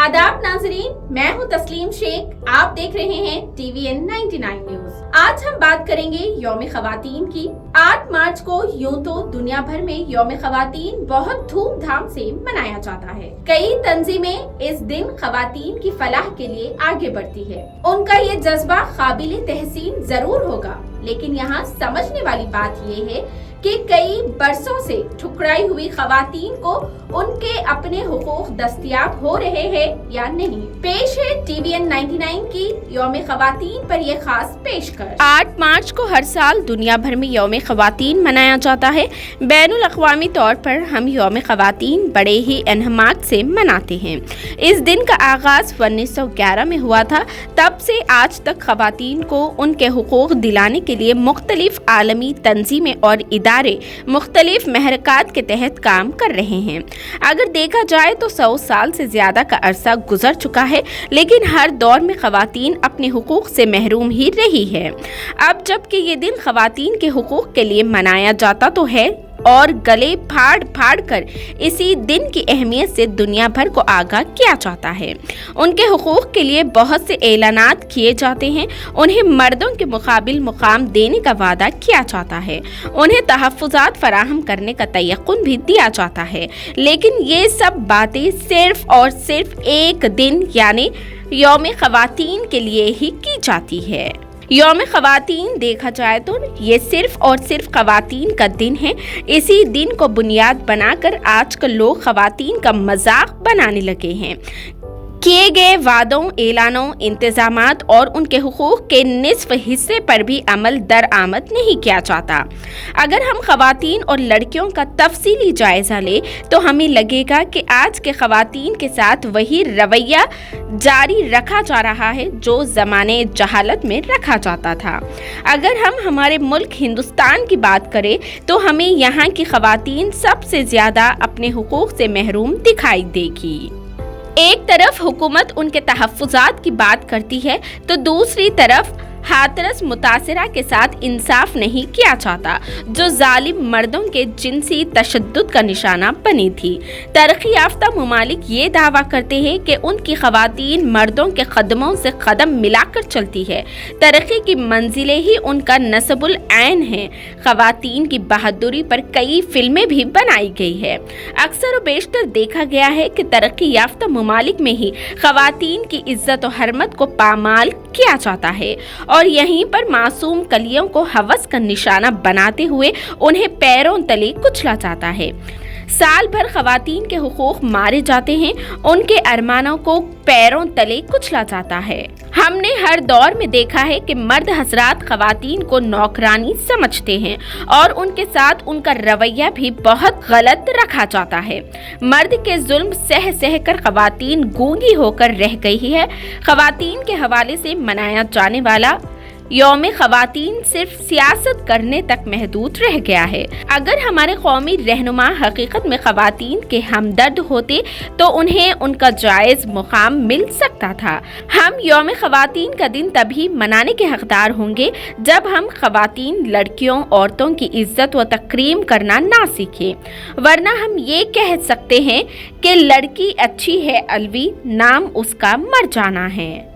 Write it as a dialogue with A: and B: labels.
A: आदाब नाजरीन, मैं हूं तस्लीम शेख। आप देख रहे हैं TVN 99 न्यूज। आज हम बात करेंगे यौम ख़वातीन की। 8 मार्च को यूं तो दुनिया भर में यौम ख़वातीन बहुत धूमधाम से मनाया जाता है। कई तंजीमें इस दिन ख़वातीन की फलाह के लिए आगे बढ़ती है। उनका ये जज्बा काबिल तहसीन जरूर होगा, लेकिन यहाँ समझने वाली बात ये है कि कई बरसों से ठुकराई हुई ख़वातीन को उनके अपने हुकूक दस्तयाब हो रहे हैं या नहीं। पेश है TVN 99 की यौम ख़वातीन पर यह खास पेशकश। 8 मार्च को हर साल दुनिया भर में यौम ख़वातीन मनाया जाता है। बैनुल अक़वामी तौर पर हम यौम ख़वातीन बड़े ही अहमाक से मनाते हैं। इस दिन का आगाज 1911 में हुआ था। तब से आज तक ख़वातीन को उनके हुकूक दिलाने के लिए मुख्तलिफ आलमी तंजीमें और इदारे मुख्तलिफ महरकात के तहत काम कर रहे हैं। अगर देखा जाए तो 100 साल से ज्यादा का अरसा गुजर चुका है, लेकिन हर दौर में ख़वातीन अपने हुकूक से महरूम ही रही है। अब जबकि ये दिन ख़वातीन के हुकूक के लिए मनाया जाता तो है, और गले फाड़ फाड़ कर इसी दिन की अहमियत से दुनिया भर को आगाह किया जाता है। उनके हुकूक के लिए बहुत से ऐलानात किए जाते हैं। उन्हें मर्दों के मुकाबिल मुकाम देने का वादा किया जाता है। उन्हें तहफ़्फ़ुज़ात फराहम करने का तयक़्क़ुन भी दिया जाता है। लेकिन ये सब बातें सिर्फ और सिर्फ एक दिन यानी यौम ख़वातीन के लिए ही की जाती है। यौम ख़वातीन देखा जाए तो ये सिर्फ और सिर्फ ख़वातीन का दिन है। इसी दिन को बुनियाद बनाकर आजकल लोग ख़वातीन का मजाक बनाने लगे हैं। किए गए वादों, ऐलानों, इंतजामात और उनके हुकूक के निस्फ हिस्से पर भी अमल दरआमद नहीं किया जाता। अगर हम ख़वातीन और लड़कियों का तफसीली जायज़ा ले तो हमें लगेगा कि आज के ख़वातीन के साथ वही रवैया जारी रखा जा रहा है जो ज़माने जहालत में रखा जाता था। अगर हम हमारे मुल्क हिंदुस्तान की बात करें तो हमें यहाँ की ख़वातीन सबसे ज़्यादा अपने हुकूक से महरूम दिखाई देगी। एक तरफ हुकूमत उनके तहफ़्फ़ुज़ात की बात करती है तो दूसरी तरफ हाथरस मुतासिरा के साथ इंसाफ नहीं किया जाता, जो जालिम मर्दों के जिनसी तशद्दुद का निशाना बनी थी। तरक्की याफ्ता ममालिक ये दावा करते हैं कि उनकी ख़वातीन मर्दों के कदमों से कदम मिलाकर चलती है। तरक्की की मंजिलें ही उनका नस्बुल ऐन हैं। ख़वातीन की बहादुरी पर कई फिल्में भी बनाई गई है। अक्सर व बेशतर देखा गया है कि तरक्की याफ्ता ममालिक में ही ख़वातीन की इज्जत और हरमत को पामाल किया जाता है और यहीं पर मासूम कलियों को हवस का निशाना बनाते हुए उन्हें पैरों तले कुचला जाता है। साल भर ख़वातीन के हुकूक मारे जाते हैं, उनके अरमानों को पैरों तले कुचला जाता है। हमने हर दौर में देखा है कि मर्द हजरात ख़वातीन को नौकरानी समझते हैं और उनके साथ उनका रवैया भी बहुत गलत रखा जाता है। मर्द के जुल्म सह सह कर ख़वातीन गूंगी होकर रह गई है। ख़वातीन के हवाले से मनाया जाने वाला यौम ख़वातीन सिर्फ सियासत करने तक महदूद रह गया है। अगर हमारे कौमी रहनुमा हकीकत में ख़वातीन के हमदर्द होते तो उन्हें उनका जायज़ मुकाम मिल सकता था। हम यौम ख़वातीन का दिन तभी मनाने के हकदार होंगे जब हम ख़वातीन, लड़कियों, औरतों की इज्जत व तकरीम करना ना सीखें। वरना हम ये कह सकते हैं कि लड़की अच्छी है अलवी, नाम उसका मर जाना है।